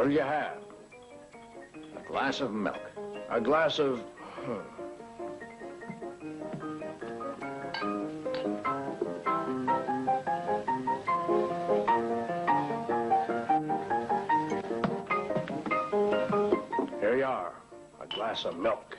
What'll you have? A glass of milk. A glass of... Here you are. A glass of milk.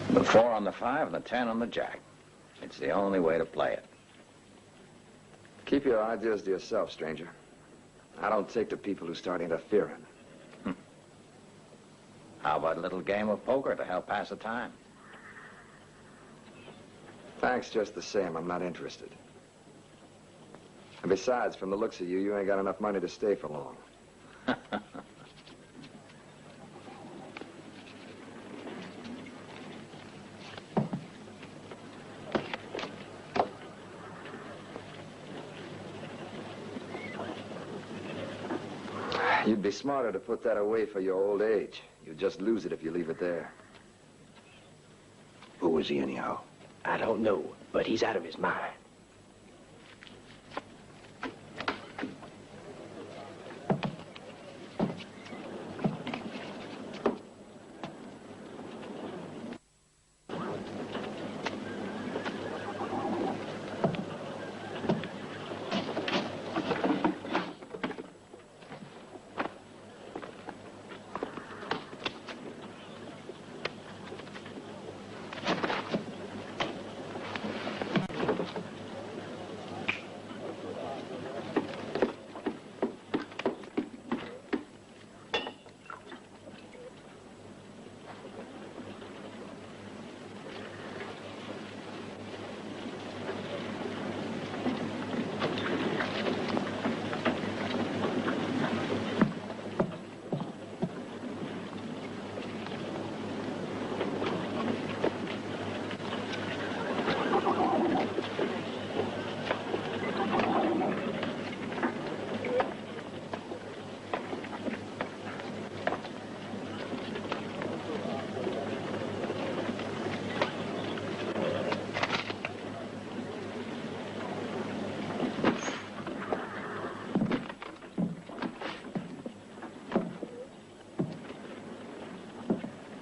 The 4 on the 5 and the 10 on the jack. It's the only way to play it. Keep your ideas to yourself, stranger. I don't take to people who start interfering. How about a little game of poker to help pass the time? Thanks just the same. I'm not interested. And besides, from the looks of you, you ain't got enough money to stay for long. You'd be smarter to put that away for your old age. You'd just lose it if you leave it there. Who was he anyhow? I don't know, but he's out of his mind.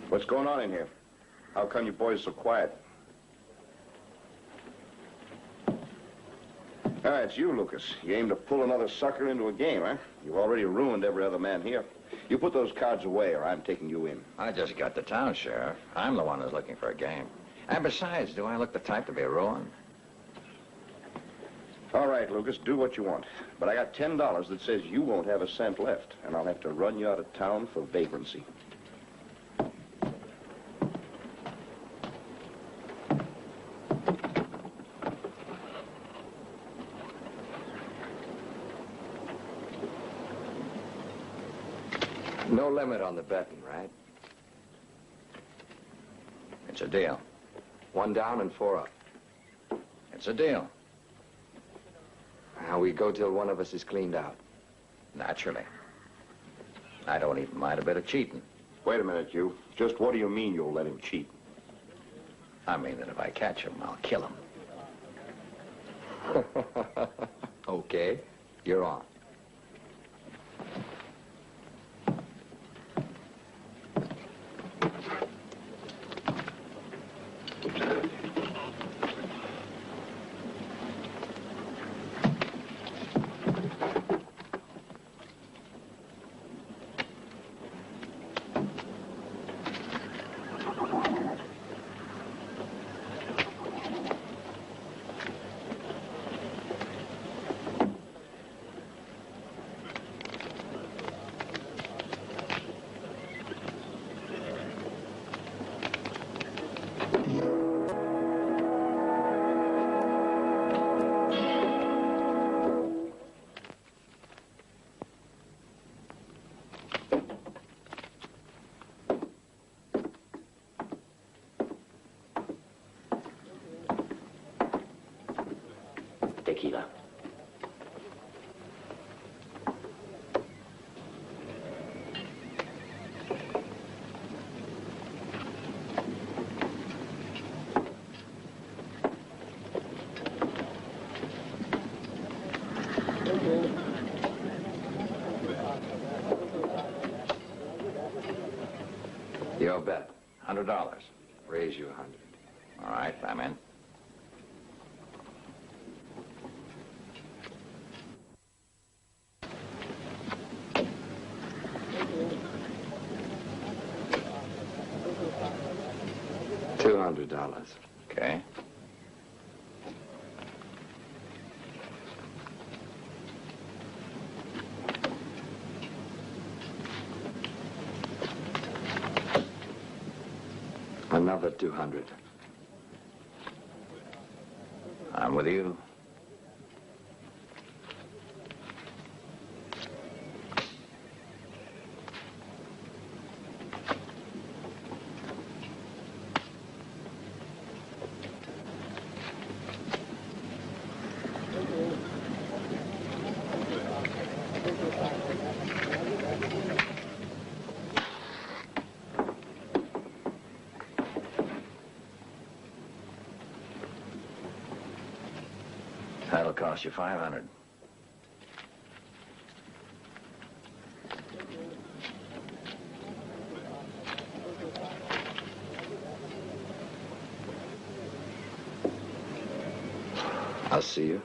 What's going on in here? How come you boys so quiet? Ah, it's you, Lucas. You aim to pull another sucker into a game, huh? You've already ruined every other man here. You put those cards away or I'm taking you in. I just got to town, Sheriff. I'm the one who's looking for a game. And besides, do I look the type to be ruined? All right, Lucas, do what you want. But I got $10 that says you won't have a cent left, and I'll have to run you out of town for vagrancy. No limit on the betting, right? It's a deal. 1 down and 4 up. It's a deal. Now we go till one of us is cleaned out. Naturally. I don't even mind a bit of cheating. Wait a minute, you. Just what do you mean you'll let him cheat? I mean that if I catch him, I'll kill him. Okay, you're on. tequila. Your bet. $100. Raise you 100. All right, I'm in. $200. Okay. Another 200. I'm with you. That'll cost you 500. I'll see you.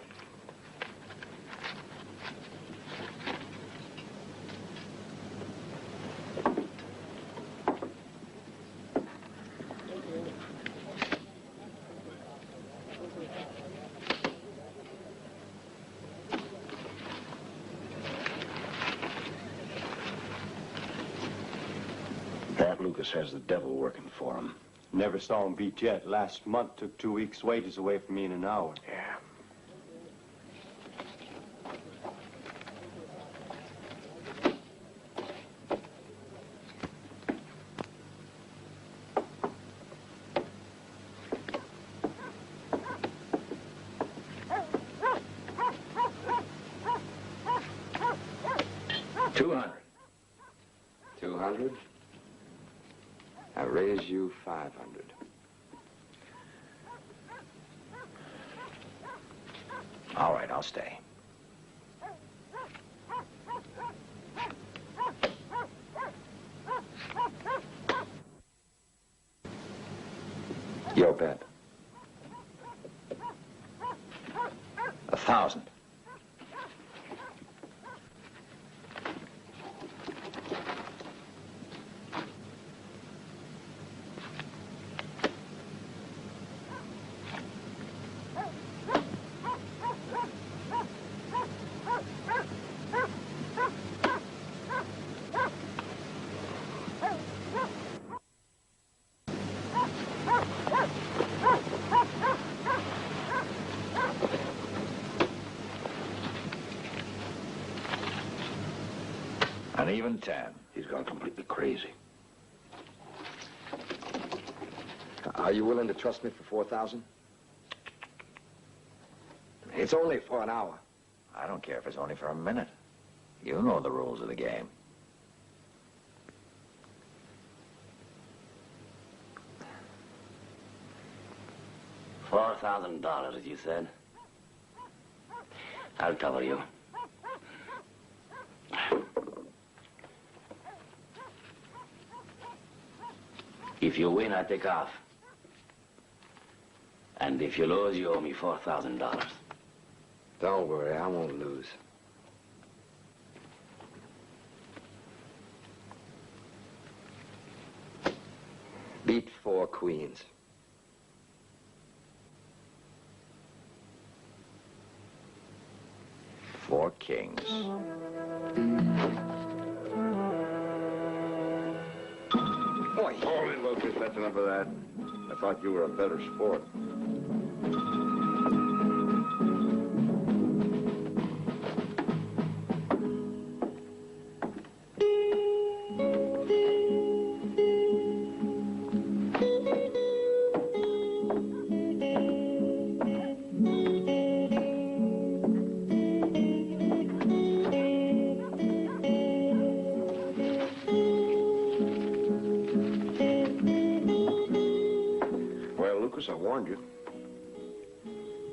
That Lucas has the devil working for him. Never saw him beat yet. Last month took 2 weeks' wages away from me in an hour. Yeah. $200. 200. I raise you 500. All right, I'll stay. Your bet. 1,000. An even 10. He's gone completely crazy. Are you willing to trust me for 4,000? It's only for an hour. I don't care if it's only for a minute. You know the rules of the game. $4,000, as you said. I'll cover you. If you win, I take off. And if you lose, you owe me $4,000. Don't worry, I won't lose. Beat 4 queens. Four kings. Boy, Hold it, Lucas. That's enough of that. I thought you were a better sport.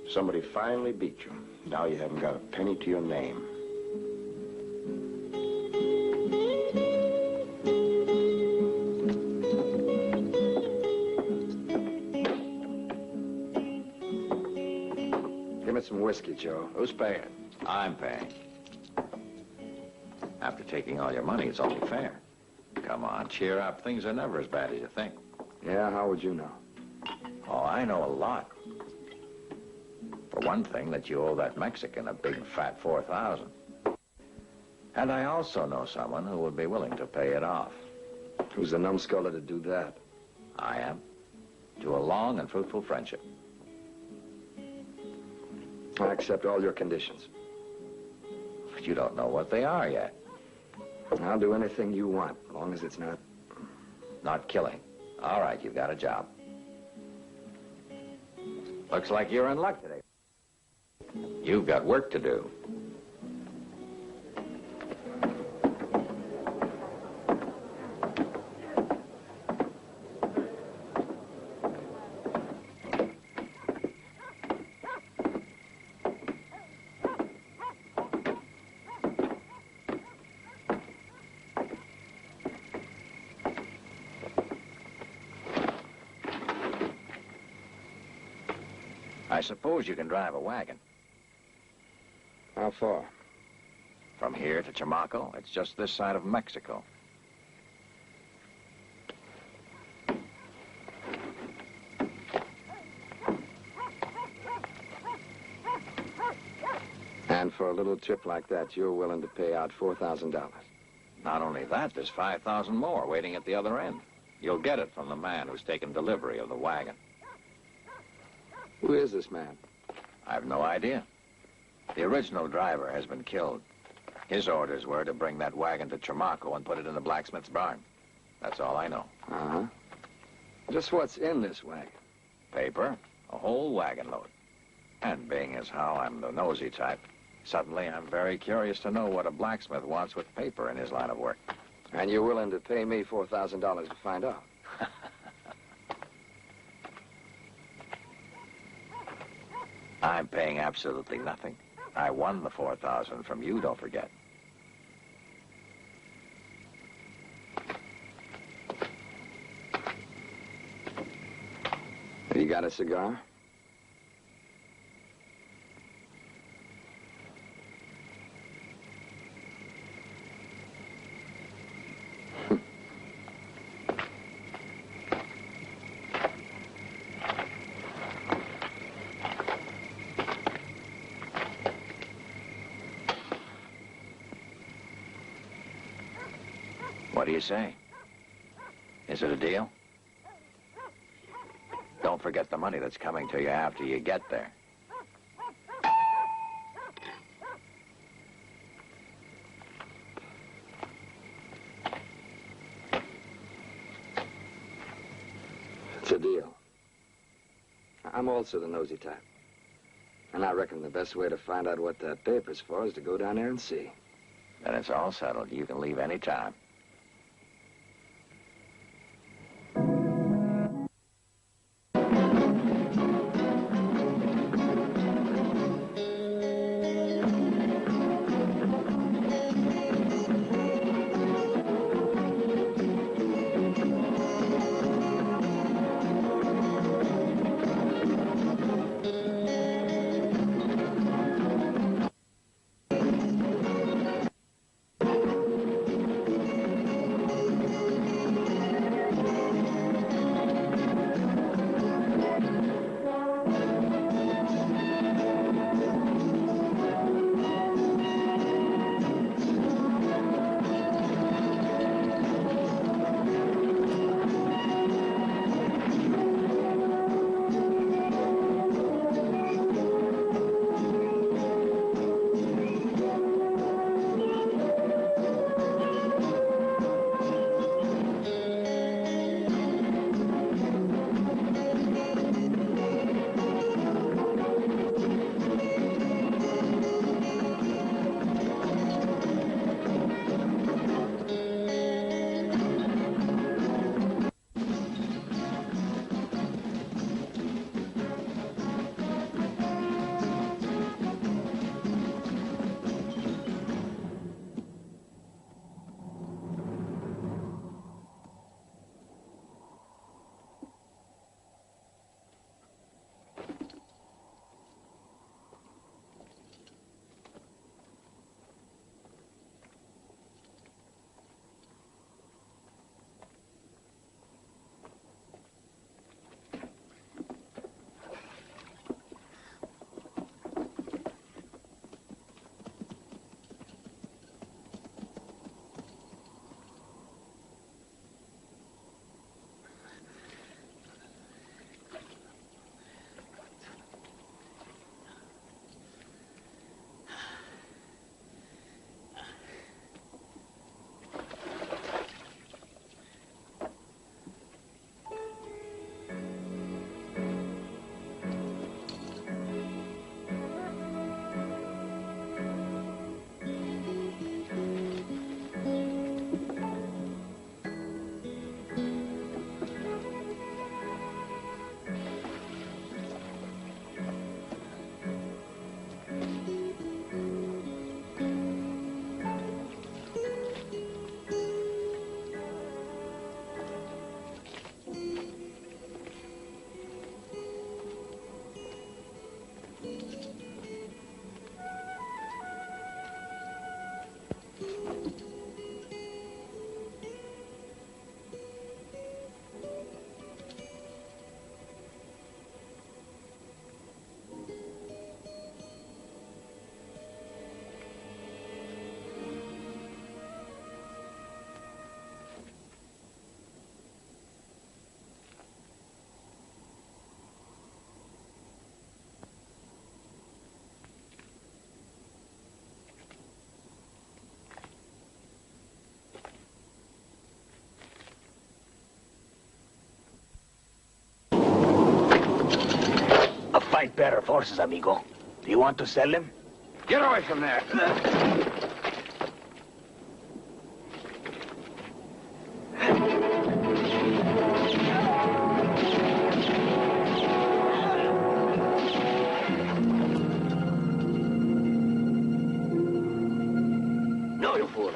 Somebody finally beat you. Now you haven't got a penny to your name. Give me some whiskey, Joe. Who's paying? I'm paying. After taking all your money, it's only fair. Come on, cheer up. Things are never as bad as you think. Yeah, how would you know? Oh, I know a lot. For one thing, that you owe that Mexican a big fat 4,000. And I also know someone who would be willing to pay it off. Who's the numbskuller to do that? I am. To a long and fruitful friendship. I accept all your conditions. But you don't know what they are yet. I'll do anything you want, as long as it's not... Not killing. All right, you've got a job. Looks like you're in luck today. You've got work to do. I suppose you can drive a wagon. How far? From here to Chamaco, it's just this side of Mexico. And for a little trip like that, you're willing to pay out $4,000. Not only that, there's 5,000 more waiting at the other end. You'll get it from the man who's taken delivery of the wagon. Who is this man? I've no idea. The original driver has been killed. His orders were to bring that wagon to Chamaco and put it in the blacksmith's barn. That's all I know. Uh-huh. Just what's in this wagon? Paper, a whole wagon load. And being as how I'm the nosy type, suddenly I'm very curious to know what a blacksmith wants with paper in his line of work. And you're willing to pay me $4,000 to find out? I'm paying absolutely nothing. I won the 4,000 from you, don't forget. You got a cigar? What do you say? Is it a deal? Don't forget the money that's coming to you after you get there. It's a deal. I'm also the nosy type. And I reckon the best way to find out what that paper's for is to go down there and see. Then it's all settled. You can leave any time. pair of horses, amigo. Do you want to sell them? Get away from there. No, you fool.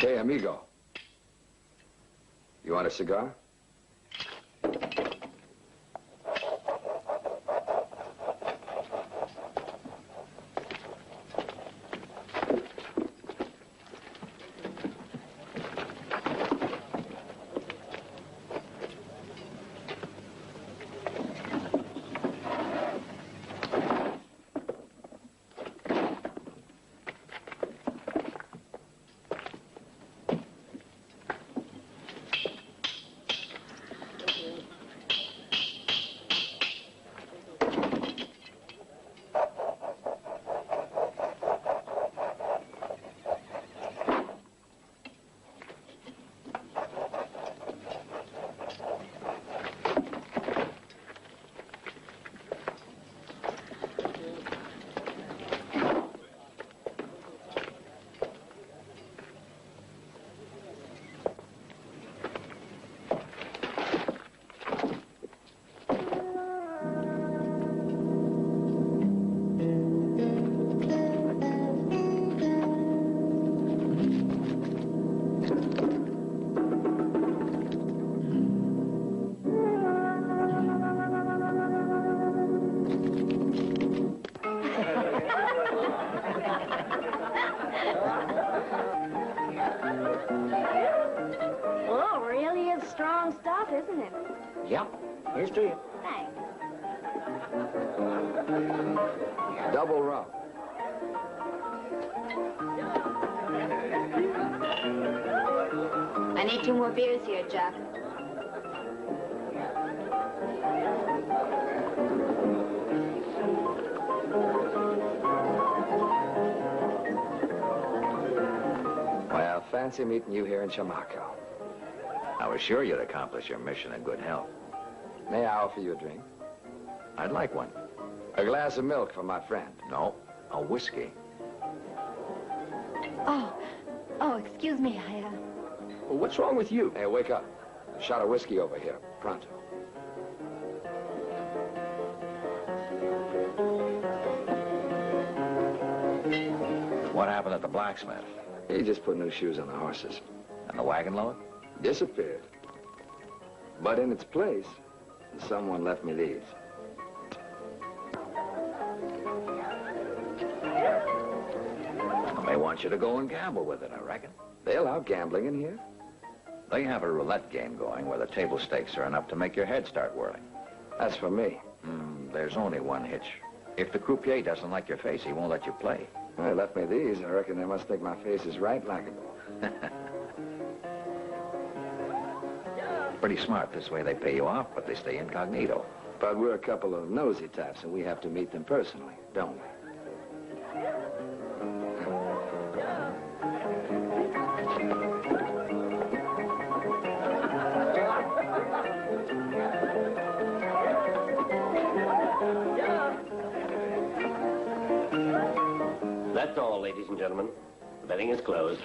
Hey, amigo. You want a cigar? isn't it? Yep. Here's to you. Thanks. Double rum. I need 2 more beers here, Jack. Well, fancy meeting you here in Chamaco. I was sure you'd accomplish your mission in good health. May I offer you a drink? I'd like one. A glass of milk for my friend. No, a whiskey. Oh, excuse me. Well, what's wrong with you? Hey, wake up. A shot of whiskey over here. Pronto. What happened at the blacksmith? He just put new shoes on the horses. And the wagon load? Disappeared. But in its place, someone left me these. They want you to go and gamble with it, I reckon. They allow gambling in here? They have a roulette game going where the table stakes are enough to make your head start whirling. That's for me. There's only one hitch. If the croupier doesn't like your face, he won't let you play. Well, they left me these. I reckon they must think my face is right likable. Pretty smart. This way they pay you off, but they stay incognito. But we're a couple of nosy types, and we have to meet them personally, don't we? That's all, ladies and gentlemen. The betting is closed.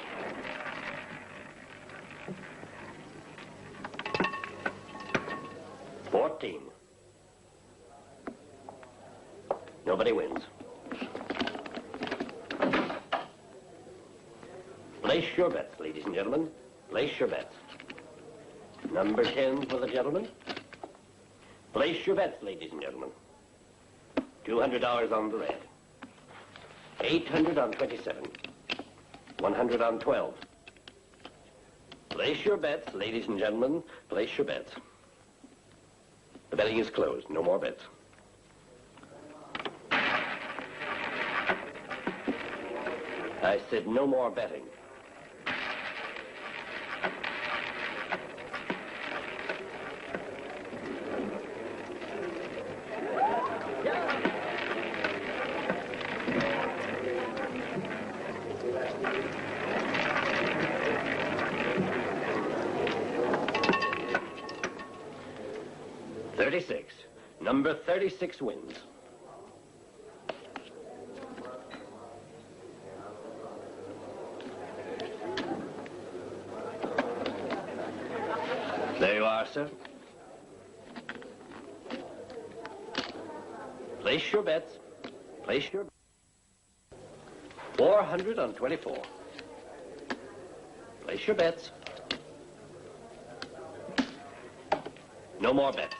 Nobody wins. Place your bets, ladies and gentlemen. Place your bets. Number 10 for the gentleman. Place your bets, ladies and gentlemen. $200 on the red. 800 on 27. 100 on 12. Place your bets, ladies and gentlemen. Place your bets. The betting is closed. No more bets. I said no more betting. Number 36 wins. There you are, sir. Place your bets. Place your... 400 on 24. Place your bets. No more bets.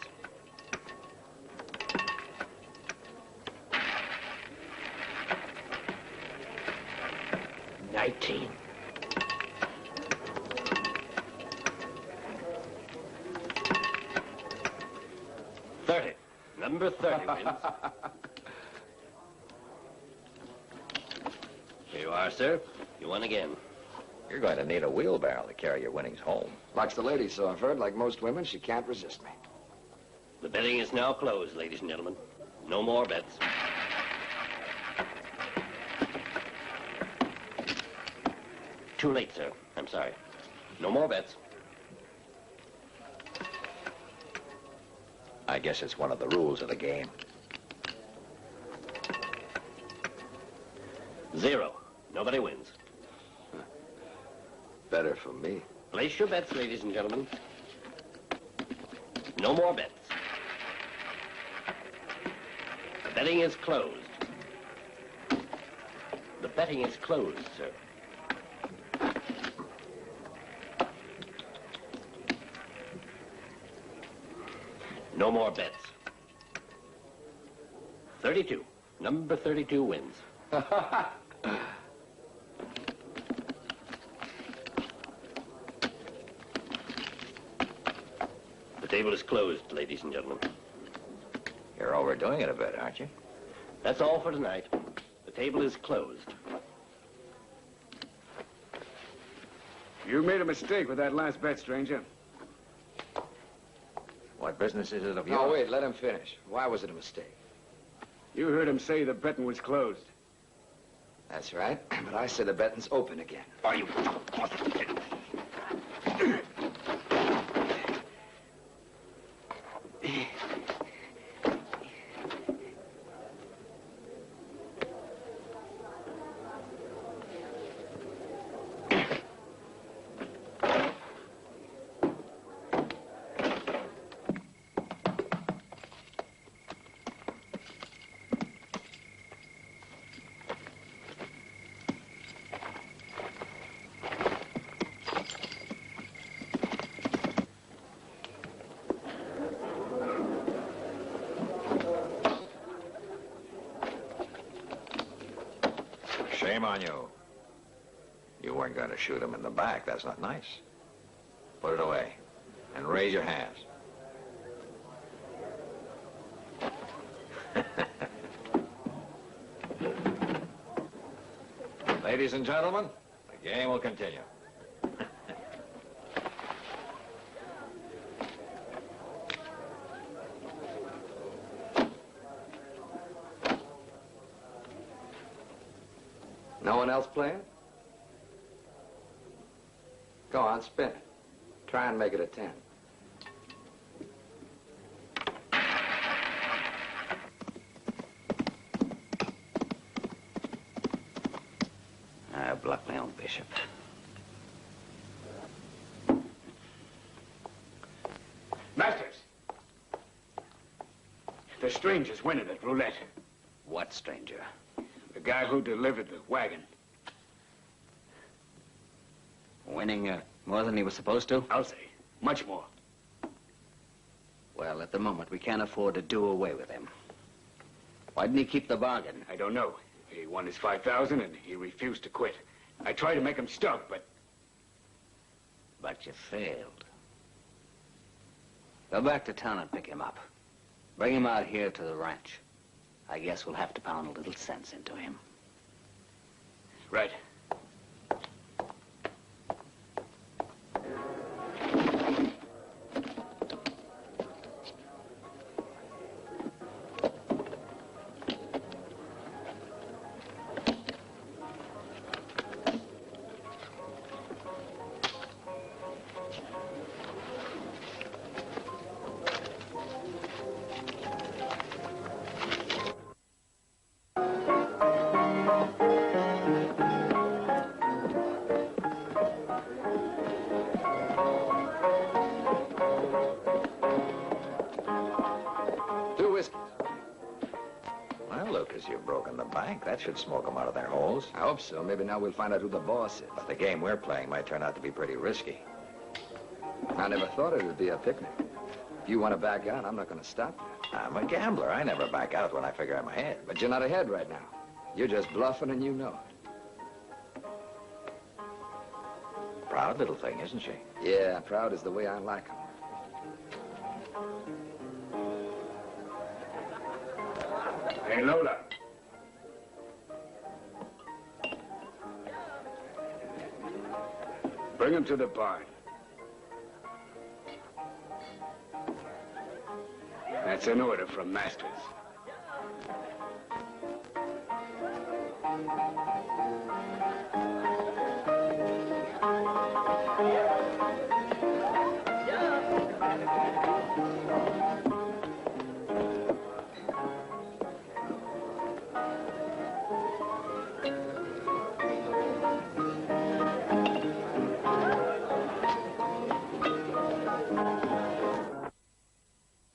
19. Number 30 wins. Here you are, sir. You won again. You're going to need a wheelbarrow to carry your winnings home. Likes the lady, so I've heard. Like most women, she can't resist me. The betting is now closed, ladies and gentlemen. No more bets. Too late, sir. I'm sorry. No more bets. I guess it's one of the rules of the game. 0. Nobody wins. Better for me. Place your bets, ladies and gentlemen. No more bets. The betting is closed. The betting is closed, sir. No more bets. 32. Number 32 wins. The table is closed, ladies and gentlemen. You're overdoing it a bit, aren't you? That's all for tonight. The table is closed. You made a mistake with that last bet, stranger. What business is it of yours? No, wait, let him finish. Why was it a mistake? You heard him say the betting was closed. That's right, but I said the betting's open again. Are you... Shame on you. You weren't going to shoot him in the back. That's not nice. Put it away and raise your hands. Ladies and gentlemen, the game will continue. No one else playing? Go on, spin it. Try and make it a 10. I blocked my own bishop. Masters! The stranger's winning at roulette. What stranger? The guy who delivered the wagon. Winning more than he was supposed to? I'll say. Much more. Well, at the moment, we can't afford to do away with him. Why didn't he keep the bargain? I don't know. He won his 5,000 and he refused to quit. I tried to make him stop, but... But you failed. Go back to town and pick him up. Bring him out here to the ranch. I guess we'll have to pound a little sense into him. Right. You've broken the bank. That should smoke them out of their holes. I hope so. Maybe now we'll find out who the boss is. But the game we're playing might turn out to be pretty risky. I never thought it would be a picnic. If you want to back out, I'm not going to stop you. I'm a gambler. I never back out when I figure I'm ahead. But you're not ahead right now. You're just bluffing and you know it. Proud little thing, isn't she? Yeah, proud is the way I like her. Hey, Lola. Bring him to the barn. That's an order from Masters.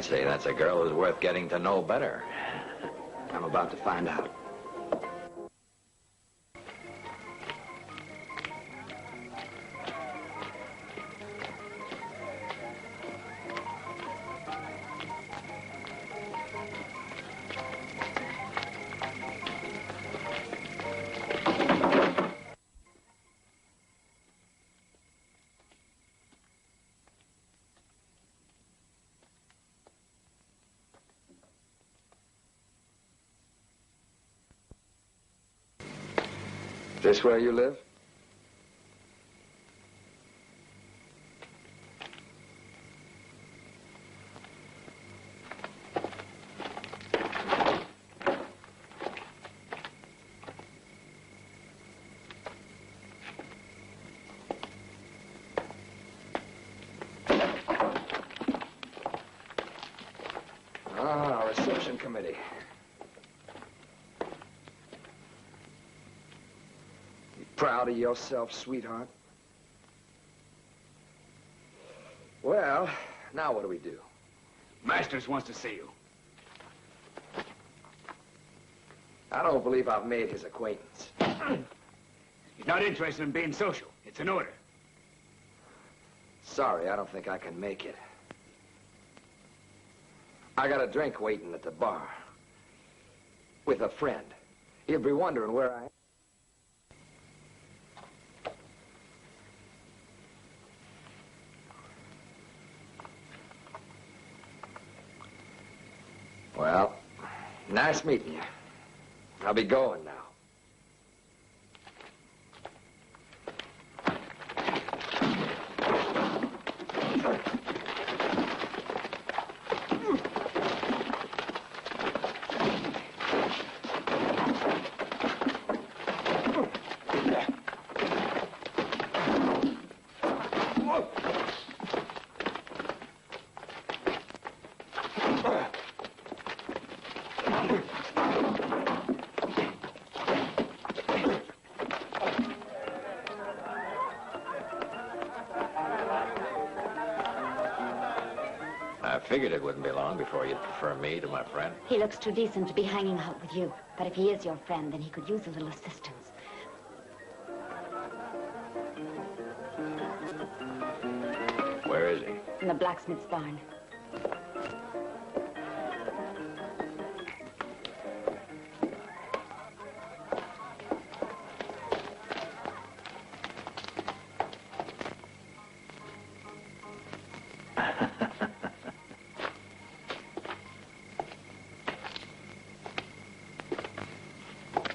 See, that's a girl who's worth getting to know better. I'm about to find out. this where you live? Reception committee. You proud of yourself, sweetheart? Well, now what do we do? Masters wants to see you. I don't believe I've made his acquaintance. He's not interested in being social. It's an order. Sorry, I don't think I can make it. I got a drink waiting at the bar. With a friend. He'll be wondering where I am. Well, nice meeting you. I'll be going now. I figured it wouldn't be long before you'd prefer me to my friend. He looks too decent to be hanging out with you. But if he is your friend, then he could use a little assistance. Where is he? In the blacksmith's barn.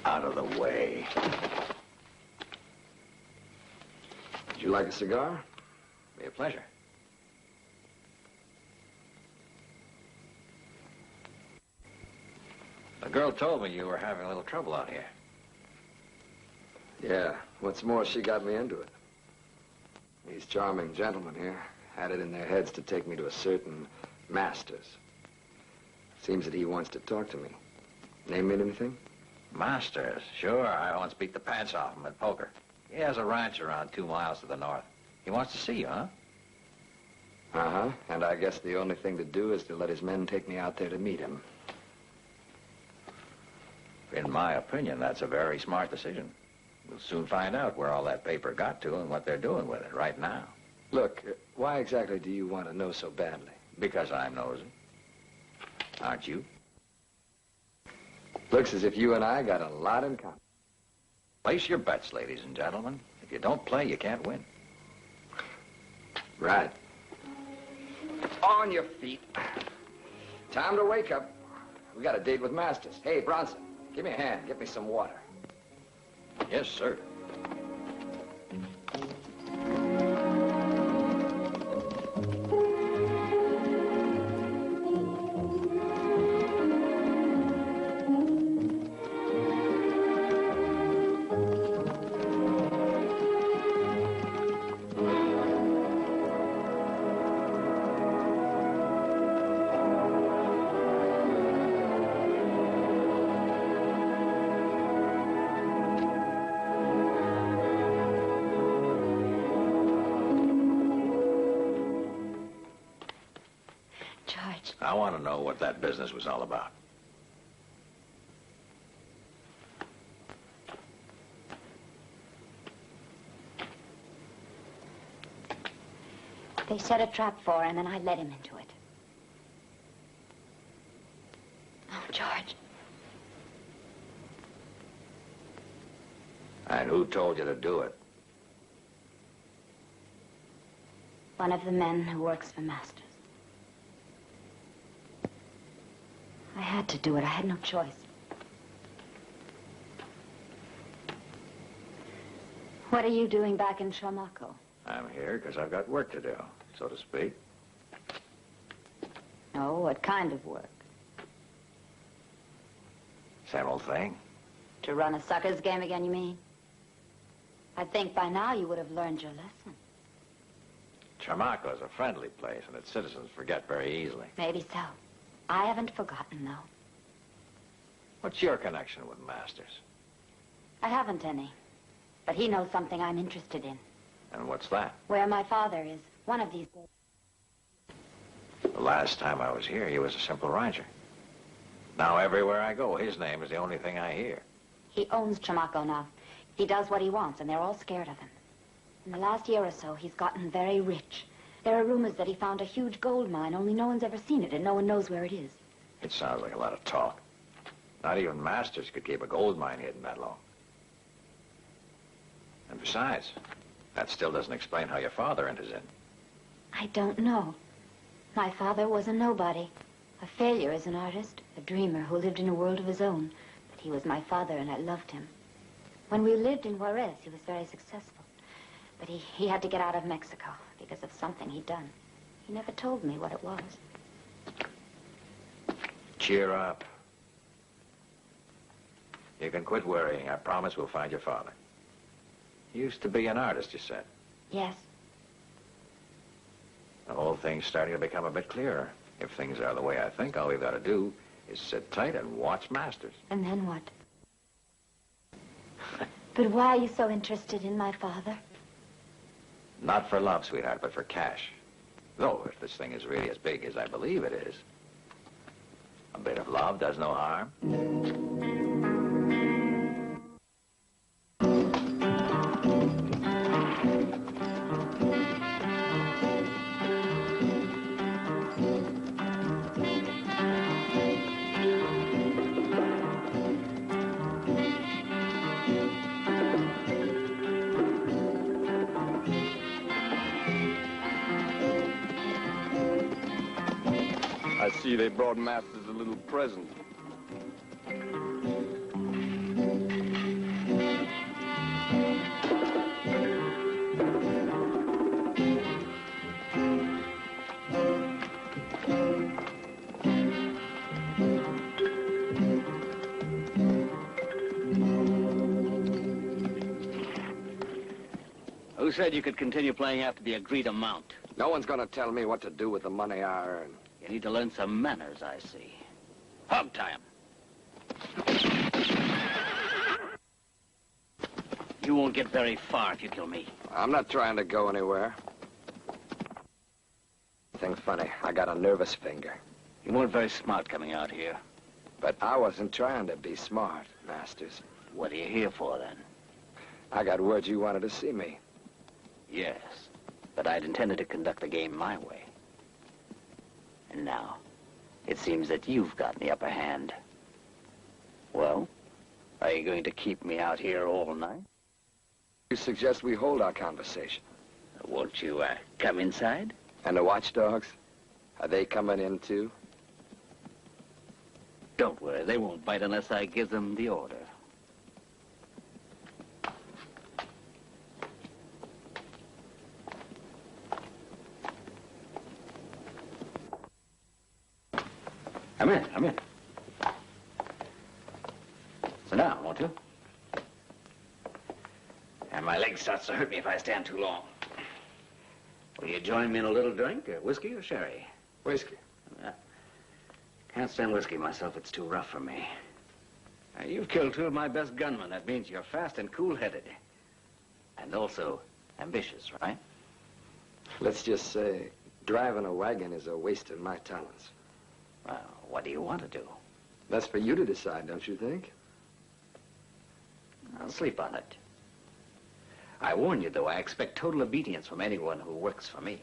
Out of the way. Would you like a cigar? Be a pleasure. The girl told me you were having a little trouble out here. Yeah. What's more, she got me into it. These charming gentlemen here had it in their heads to take me to a certain Masters. Seems that he wants to talk to me. Name mean anything? Masters? Sure, I once beat the pants off him at poker. He has a ranch around 2 miles to the north. He wants to see you, huh? Uh-huh. And I guess the only thing to do is to let his men take me out there to meet him. In my opinion, that's a very smart decision. We'll soon find out where all that paper got to and what they're doing with it right now. Look, why exactly do you want to know so badly? Because I'm nosy. Aren't you? Looks as if you and I got a lot in common. Place your bets, ladies and gentlemen. If you don't play, you can't win. Right. On your feet. Time to wake up. We got a date with Masters. Hey, Bronson, give me a hand. Get me some water. Yes, sir. I want to know what that business was all about. They set a trap for her, and then I led him into it. Oh, George. And who told you to do it? One of the men who works for Masters. I had to do it. I had no choice. What are you doing back in Chamaco? I'm here because I've got work to do, so to speak. Oh, what kind of work? Same old thing. To run a sucker's game again, you mean? I think by now you would have learned your lesson. Chamaco is a friendly place, and its citizens forget very easily. Maybe so. I haven't forgotten, though. What's your connection with Masters? I haven't any. But he knows something I'm interested in. And what's that? Where my father is, one of these days. The last time I was here, he was a simple rancher. Now everywhere I go, his name is the only thing I hear. He owns Chamaco now. He does what he wants, and they're all scared of him. In the last year or so, he's gotten very rich. There are rumors that he found a huge gold mine, only no one's ever seen it, and no one knows where it is. It sounds like a lot of talk. Not even Masters could keep a gold mine hidden that long. And besides, that still doesn't explain how your father enters in. I don't know. My father was a nobody. A failure as an artist, a dreamer who lived in a world of his own. But he was my father, and I loved him. When we lived in Juarez, he was very successful. But he had to get out of Mexico because of something he'd done. He never told me what it was. Cheer up. You can quit worrying. I promise we'll find your father. He used to be an artist, you said. Yes. The whole thing's starting to become a bit clearer. If things are the way I think, all we've got to do is sit tight and watch Masters. And then what? But why are you so interested in my father? Not for love, sweetheart, but for cash. Though, if this thing is really as big as I believe it is, a bit of love does no harm. I see they brought Masters a little present. Who said you could continue playing after the agreed amount? No one's gonna tell me what to do with the money I earn. You need to learn some manners, I see. Hog tie him. You won't get very far if you kill me. I'm not trying to go anywhere. Thing funny, I got a nervous finger. You weren't very smart coming out here. But I wasn't trying to be smart, Masters. What are you here for, then? I got word you wanted to see me. Yes, but I'd intended to conduct the game my way. And now, it seems that you've got the upper hand. Well, are you going to keep me out here all night? You suggest we hold our conversation. Won't you, come inside? And the watchdogs? Are they coming in, too? Don't worry, they won't bite unless I give them the order. Come in, come in. Sit down, won't you? And my leg starts to hurt me if I stand too long. Will you join me in a little drink, whiskey or sherry? Whiskey. Can't stand whiskey myself, it's too rough for me. You've killed two of my best gunmen. That means you're fast and cool-headed. And also ambitious, right? Let's just say, driving a wagon is a waste of my talents. Well, what do you want to do? That's for you to decide, don't you think? I'll sleep on it. I warn you, though, I expect total obedience from anyone who works for me.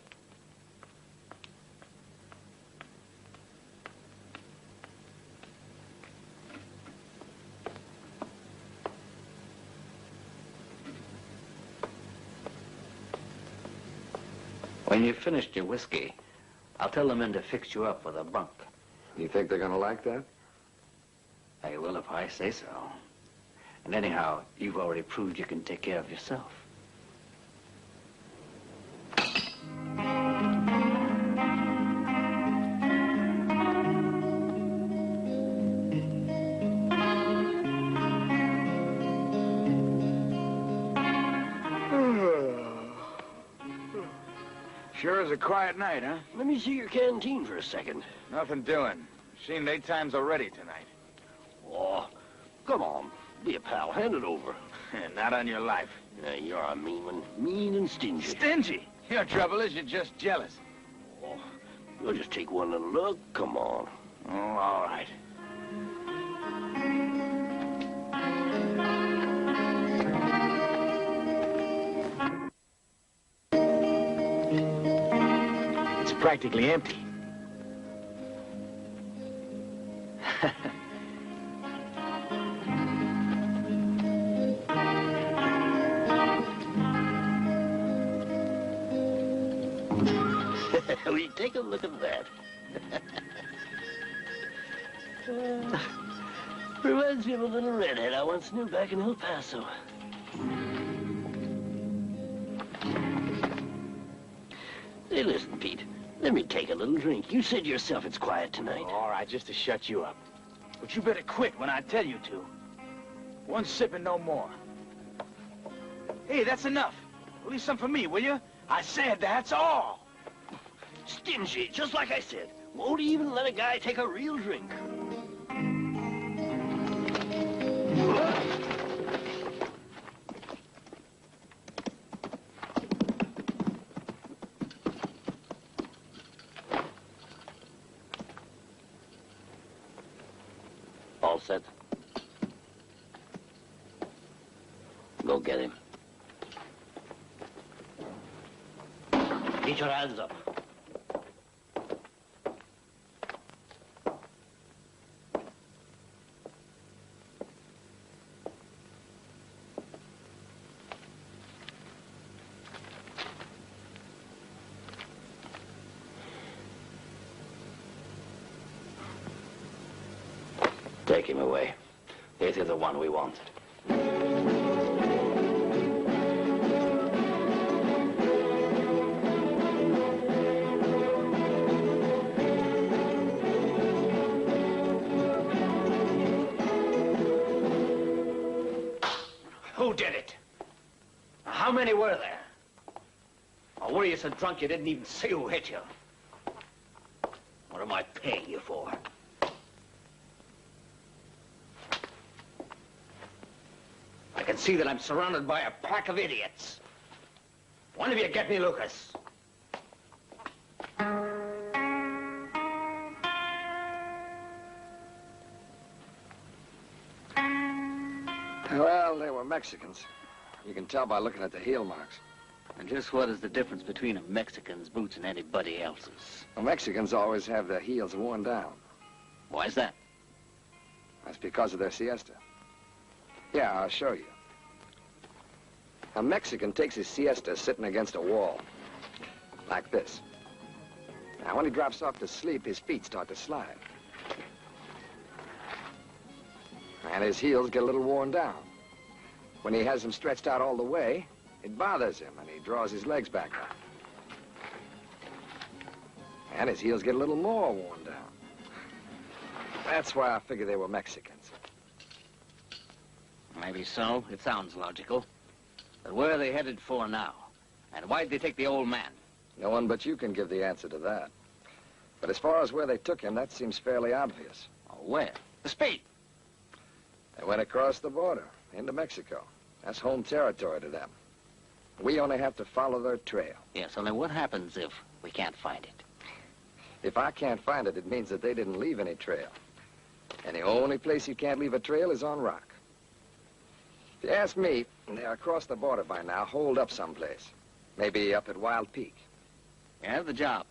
When you've finished your whiskey, I'll tell the men to fix you up with a bunk. You think they're gonna like that? They will if I say so. And anyhow, you've already proved you can take care of yourself. Sure is a quiet night, huh? Let me see your canteen for a second. Nothing doing. Seen 8 times already tonight. Oh, come on. Be a pal. Hand it over. Not on your life. You're a mean one. Mean and stingy. Stingy? Your trouble is you're just jealous. Oh, you'll just take one little look. Come on. Oh, all right. It's practically empty. Will you take a look at that? Reminds me of a little redhead I once knew back in El Paso. Hey, listen, Pete. Let me take a little drink. You said yourself it's quiet tonight. All right, just to shut you up. But you better quit when I tell you to. One sip and no more. Hey, that's enough. Leave some for me, will you? I said that's all. Stingy, just like I said. Won't even let a guy take a real drink. All set? Go get him. Get your hands up. Take him away. This is the one we wanted. Who did it? How many were there? Or were you so drunk you didn't even see who hit you? What am I paying you for? I can see that I'm surrounded by a pack of idiots. One of you get me Lucas. Well, they were Mexicans. You can tell by looking at the heel marks. And just what is the difference between a Mexican's boots and anybody else's? Well, Mexicans always have their heels worn down. Why is that? That's because of their siesta. Yeah, I'll show you. A Mexican takes his siesta sitting against a wall, like this. Now, when he drops off to sleep, his feet start to slide. And his heels get a little worn down. When he has them stretched out all the way, it bothers him, and he draws his legs back up. And his heels get a little more worn down. That's why I figure they were Mexicans. Maybe so. It sounds logical. But where are they headed for now? And why'd they take the old man? No one but you can give the answer to that. But as far as where they took him, that seems fairly obvious. Oh, where? The Spade. They went across the border, into Mexico. That's home territory to them. We only have to follow their trail. Yes, only what happens if we can't find it? If I can't find it, it means that they didn't leave any trail. And the only place you can't leave a trail is on rock. If you ask me, they're across the border by now, holed up someplace. Maybe up at Wild Peak. You have the job.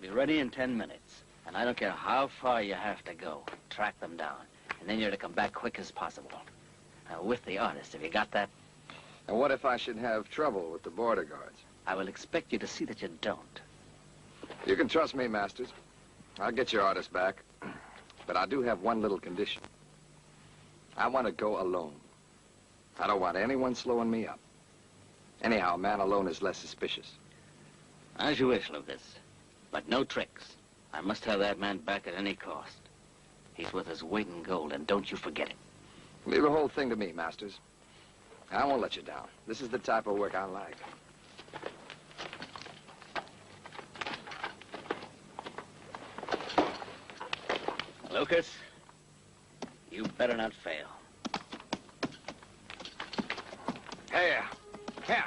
Be ready in 10 minutes. And I don't care how far you have to go. Track them down. And then you're to come back quick as possible. Now, with the artist, have you got that? And what if I should have trouble with the border guards? I will expect you to see that you don't. You can trust me, Masters. I'll get your artist back. But I do have one little condition. I want to go alone. I don't want anyone slowing me up. Anyhow, a man alone is less suspicious. As you wish, Lucas. But no tricks. I must have that man back at any cost. He's worth his weight in gold, and don't you forget it. Leave the whole thing to me, Masters. I won't let you down. This is the type of work I like. Lucas, you better not fail. Here. Here.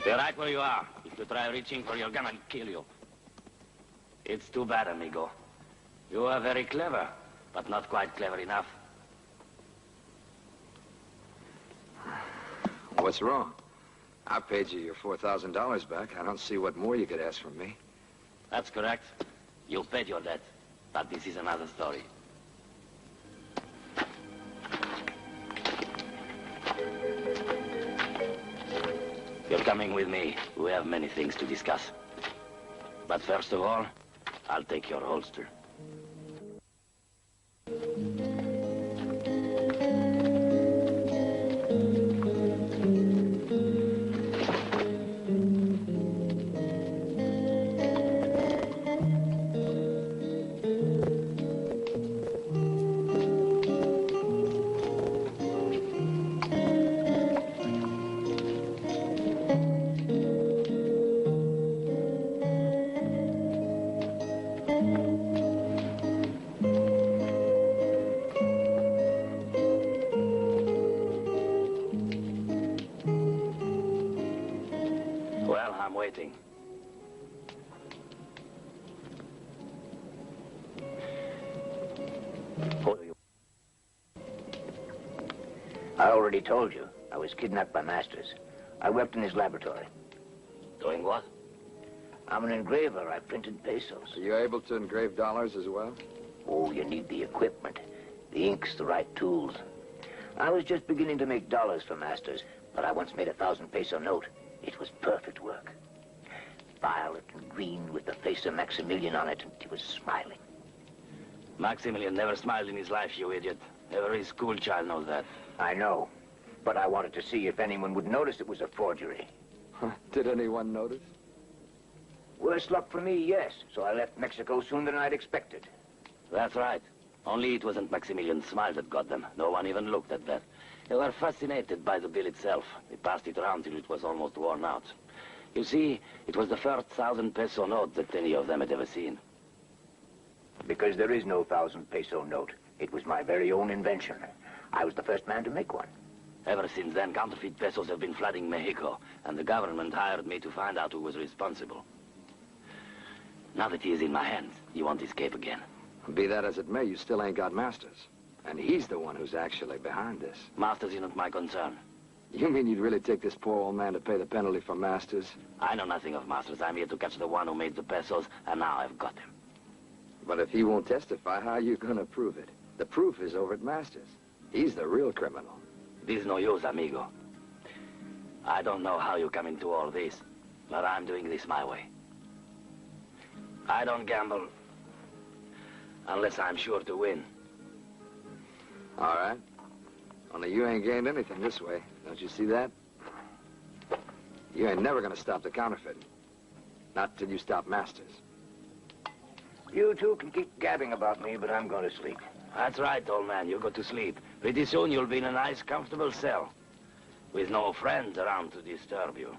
Stay right where you are. If you try reaching for your gun, I'll kill you. It's too bad, amigo. You are very clever, but not quite clever enough. What's wrong? I paid you your $4,000 back. I don't see what more you could ask from me. That's correct. You paid your debt, but this is another story. You're coming with me. We have many things to discuss. But first of all, I'll take your holster. Well, I'm waiting. Who are you? I already told you. I was kidnapped by Masters. I worked in his laboratory. Doing what? I'm an engraver. I printed pesos. Are you able to engrave dollars as well? Oh, you need the equipment, the inks, the right tools. I was just beginning to make dollars for Masters, but I once made a 1,000-peso note. It was perfect work. Violet and green with the face of Maximilian on it, and he was smiling. Maximilian never smiled in his life, you idiot. Every school child knows that. I know, but I wanted to see if anyone would notice it was a forgery. Did anyone notice? Worse luck for me, yes. So I left Mexico sooner than I'd expected. That's right. Only it wasn't Maximilian's smile that got them. No one even looked at that. They were fascinated by the bill itself. They passed it around till it was almost worn out. You see, it was the first 1,000-peso note that any of them had ever seen. Because there is no 1,000-peso note. It was my very own invention. I was the first man to make one. Ever since then, counterfeit pesos have been flooding Mexico, and the government hired me to find out who was responsible. Now that he is in my hands, he won't escape again. Be that as it may, you still ain't got Masters. And he's the one who's actually behind this. Masters isn't my concern. You mean you'd really take this poor old man to pay the penalty for Masters? I know nothing of Masters. I'm here to catch the one who made the pesos, and now I've got him. But if he won't testify, how are you gonna prove it? The proof is over at Masters. He's the real criminal. This is no use, amigo. I don't know how you come into all this, but I'm doing this my way. I don't gamble unless I'm sure to win. All right. Only you ain't gained anything this way. Don't you see that? You ain't never gonna stop the counterfeiting. Not till you stop Masters. You two can keep gabbing about me, but I'm going to sleep. That's right, old man. You go to sleep. Pretty soon you'll be in a nice, comfortable cell. With no friends around to disturb you.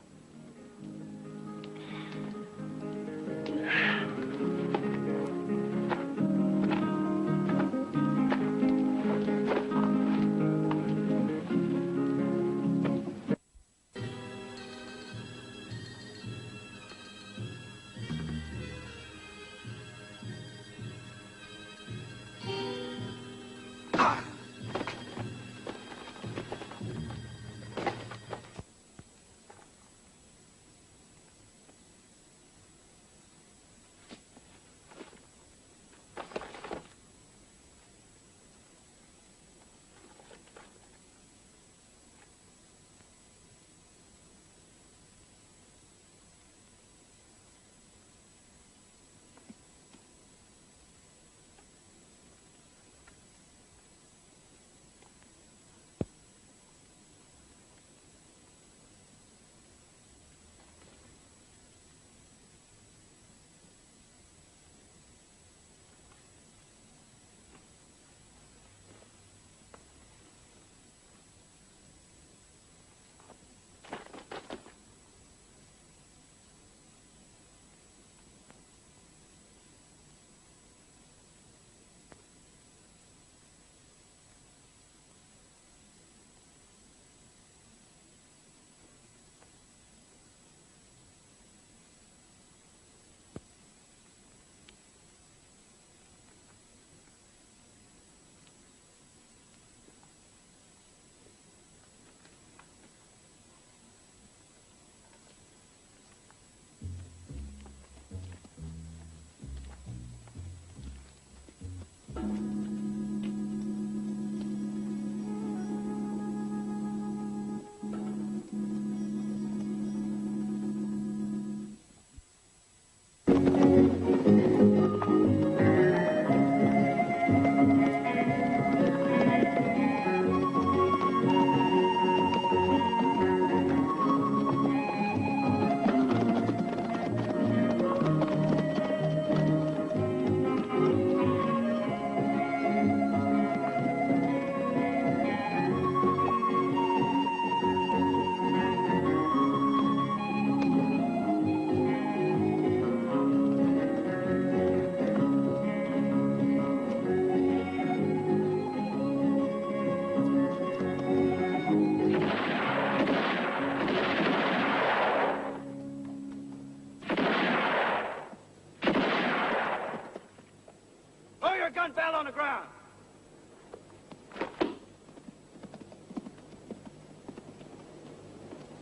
Gun fell on the ground.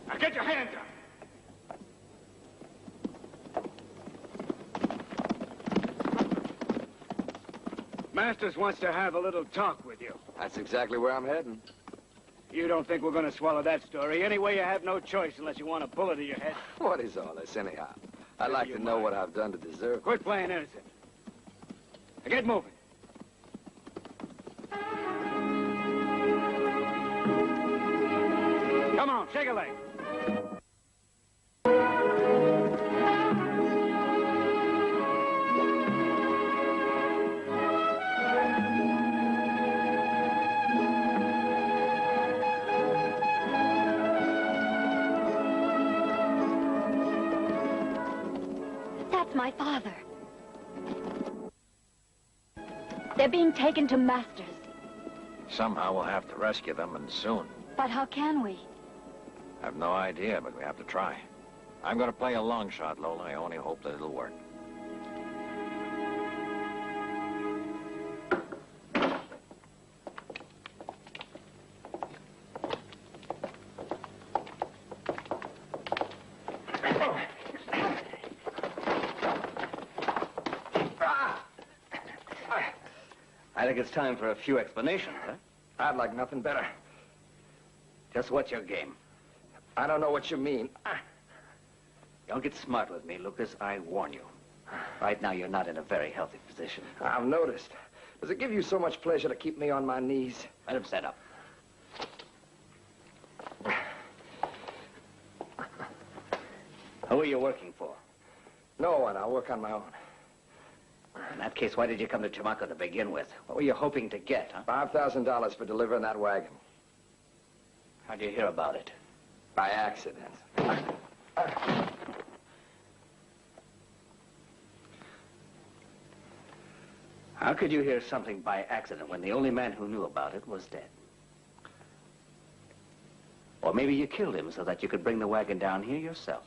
Now get your hands up. Masters wants to have a little talk with you. That's exactly where I'm heading. You don't think we're going to swallow that story? Anyway, you have no choice unless you want a bullet in your head. What is all this, anyhow? I'd like to know what I've done to deserve it. Quit playing innocent. Now get moving. Come on, shake a leg. That's my father. They're being taken to Masters. Somehow we'll have to rescue them, and soon. But how can we? I have no idea, but we have to try. I'm going to play a long shot, Lola. I only hope that it'll work. I think it's time for a few explanations, huh? I'd like nothing better. Just what's your game? I don't know what you mean. Don't get smart with me, Lucas. I warn you. Right now, you're not in a very healthy position. I've noticed. Does it give you so much pleasure to keep me on my knees? Let him stand up. Who are you working for? No one. I'll work on my own. In that case, why did you come to Chamaco to begin with? What were you hoping to get, huh? $5,000 for delivering that wagon. How'd you hear about it? By accident. How could you hear something by accident when the only man who knew about it was dead? Or maybe you killed him so that you could bring the wagon down here yourself.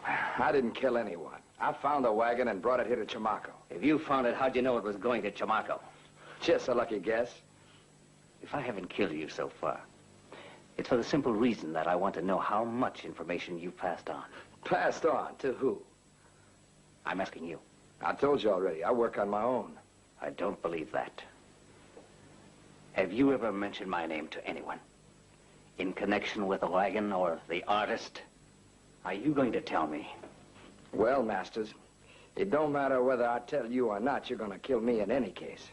I didn't kill anyone. I found the wagon and brought it here to Chamaco. If you found it, how'd you know it was going to Chamaco? Just a lucky guess. If I haven't killed you so far, it's for the simple reason that I want to know how much information you passed on. Passed on? To who? I'm asking you. I told you already. I work on my own. I don't believe that. Have you ever mentioned my name to anyone? In connection with the wagon or the artist? Are you going to tell me? Well, Masters, it don't matter whether I tell you or not, you're going to kill me in any case.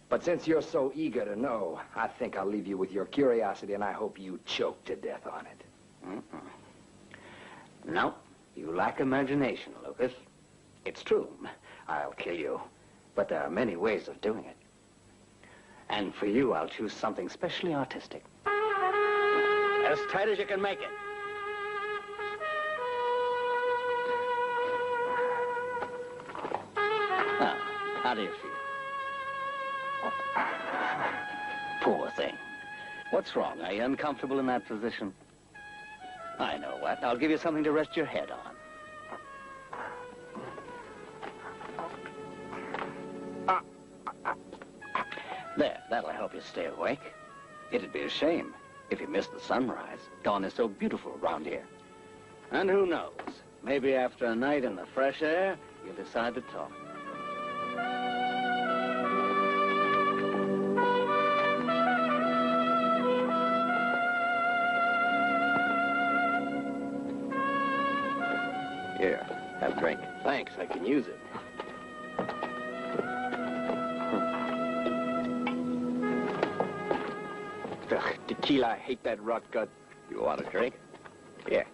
But since you're so eager to know, I think I'll leave you with your curiosity, and I hope you choke to death on it. No, you lack imagination, Lucas. It's true, I'll kill you, but there are many ways of doing it. And for you, I'll choose something specially artistic. As tight as you can make it. Now, how do you feel? Poor thing. What's wrong? Are you uncomfortable in that position? I know what. I'll give you something to rest your head on. There, that'll help you stay awake. It'd be a shame if you missed the sunrise. Dawn is so beautiful around here. And who knows? Maybe after a night in the fresh air, you'll decide to talk. Here, have a drink. Thanks, I can use it. Ugh, tequila, I hate that rot gut. You want a drink? Yeah.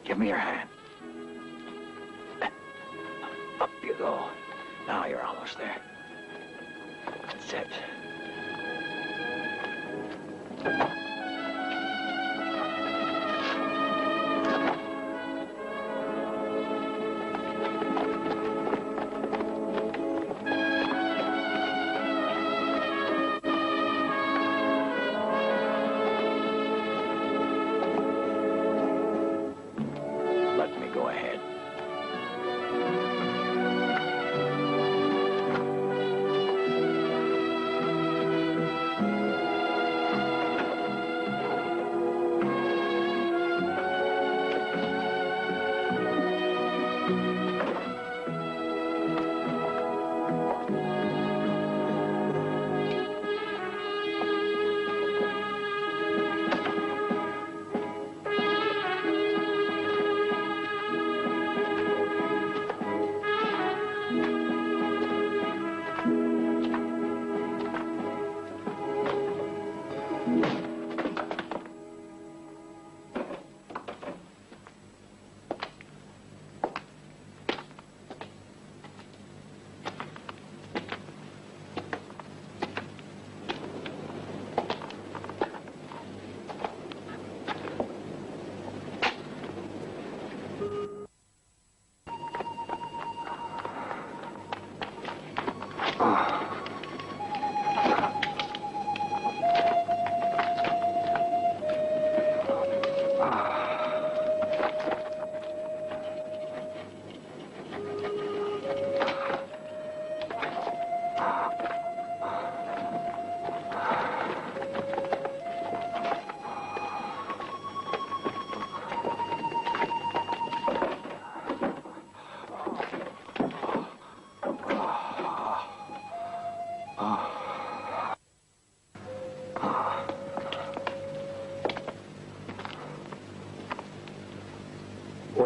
Give me your hand. Up you go. Now you're almost there. That's it.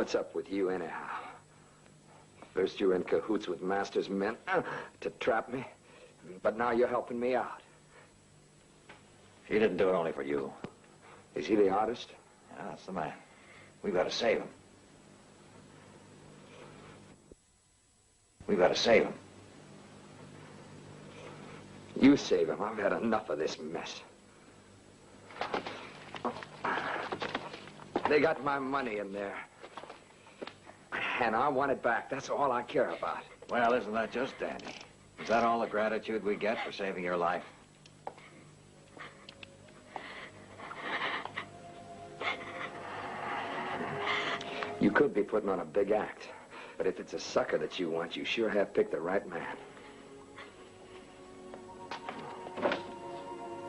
What's up with you, anyhow? First you were in cahoots with Master's men to trap me, but now you're helping me out. She didn't do it only for you. Is he the artist? Yeah, that's the man. We've got to save him. We've got to save him. You save him. I've had enough of this mess. They got my money in there. And I want it back. That's all I care about. Well, isn't that just dandy? Is that all the gratitude we get for saving your life? You could be putting on a big act. But if it's a sucker that you want, you sure have picked the right man.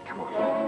Come on.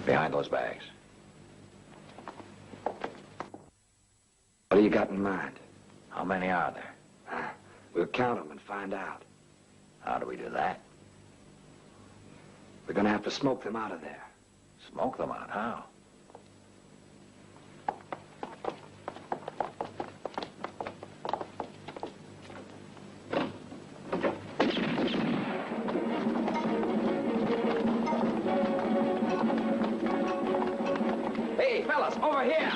Behind those bags. What do you got in mind? How many are there? We'll count them and find out. How do we do that? We're gonna have to smoke them out of there. Smoke them out? How? Hey, fellas, over here!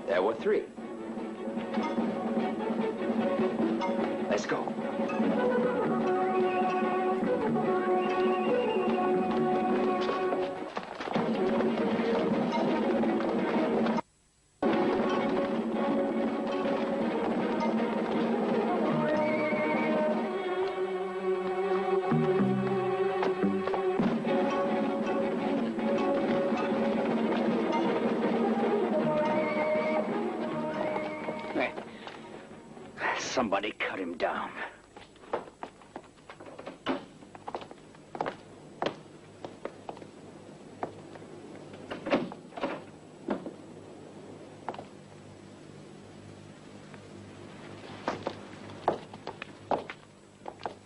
There were 3. Let's go. Somebody cut him down.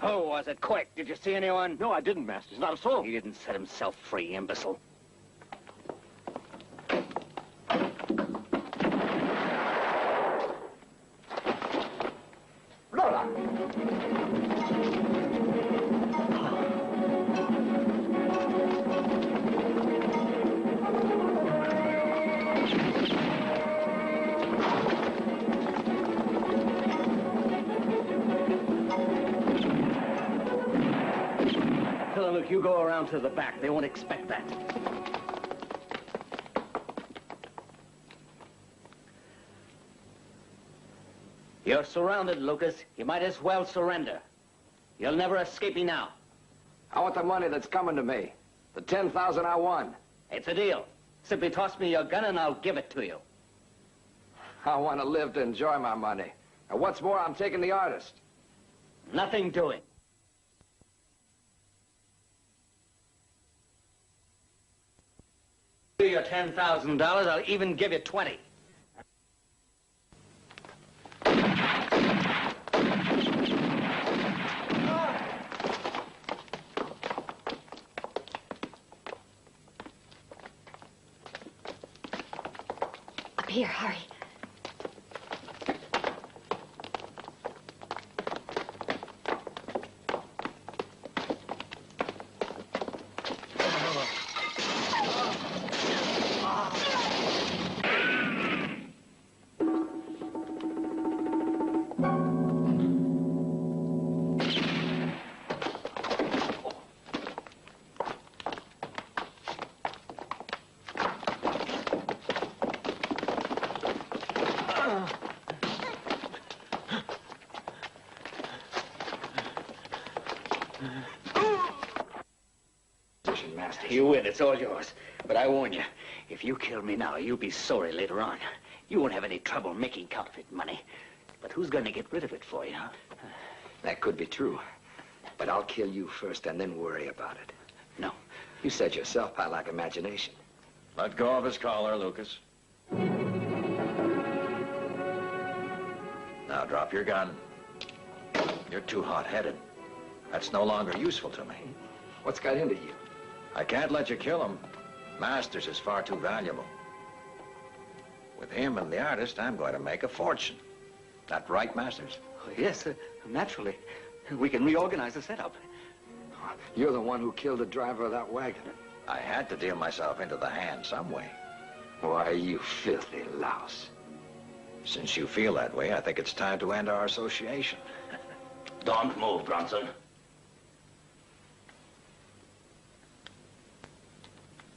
Who was it? Quick, did you see anyone? No, I didn't, Master. He's not a soul. He didn't set himself free, imbecile. Look, you go around to the back. They won't expect that. You're surrounded, Lucas. You might as well surrender. You'll never escape me now. I want the money that's coming to me. The 10,000 I won. It's a deal. Simply toss me your gun and I'll give it to you. I want to live to enjoy my money. And what's more, I'm taking the artist. Nothing doing. Your $10,000, I'll even give you 20. here, hurry. You win, it's all yours. But I warn you, if you kill me now, you'll be sorry later on. You won't have any trouble making counterfeit money. But who's going to get rid of it for you, huh? That could be true. But I'll kill you first and then worry about it. No. You said yourself I lack imagination. Let go of his collar, Lucas. Now drop your gun. You're too hot-headed. That's no longer useful to me. What's got into you? I can't let you kill him. Masters is far too valuable. With him and the artist, I'm going to make a fortune. That right, Masters? Oh, yes, naturally. We can reorganize the setup. You're the one who killed the driver of that wagon. I had to deal myself into the hand some way. Why, you filthy louse. Since you feel that way, I think it's time to end our association. Don't move, Bronson.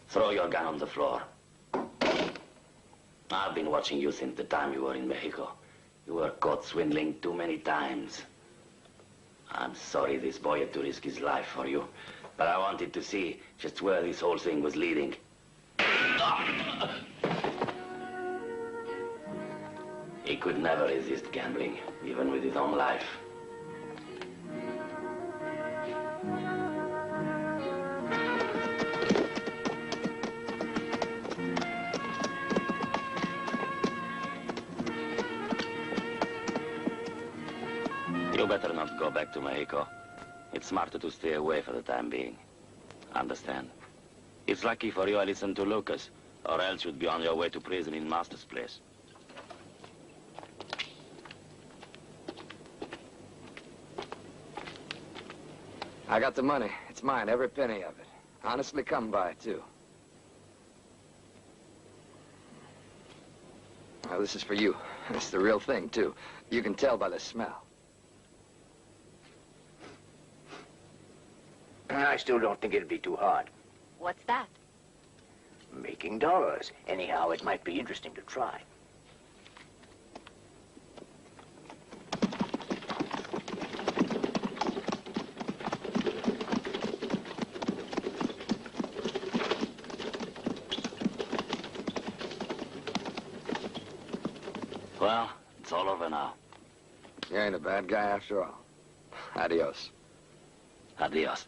Throw your gun on the floor. I've been watching you since the time you were in Mexico. You were caught swindling too many times. I'm sorry this boy had to risk his life for you, but I wanted to see just where this whole thing was leading. He could never resist gambling, even with his own life. You better not go back to Mexico. It's smarter to stay away for the time being. Understand? It's lucky for you I listened to Lucas, or else you'd be on your way to prison in Master's place. I got the money. It's mine, every penny of it. Honestly come by, too. Well, this is for you. It's the real thing, too. You can tell by the smell. I still don't think it'd be too hard. What's that? Making dollars. Anyhow, it might be interesting to try. Well, it's all over now. You ain't a bad guy after all. Adios. Adios.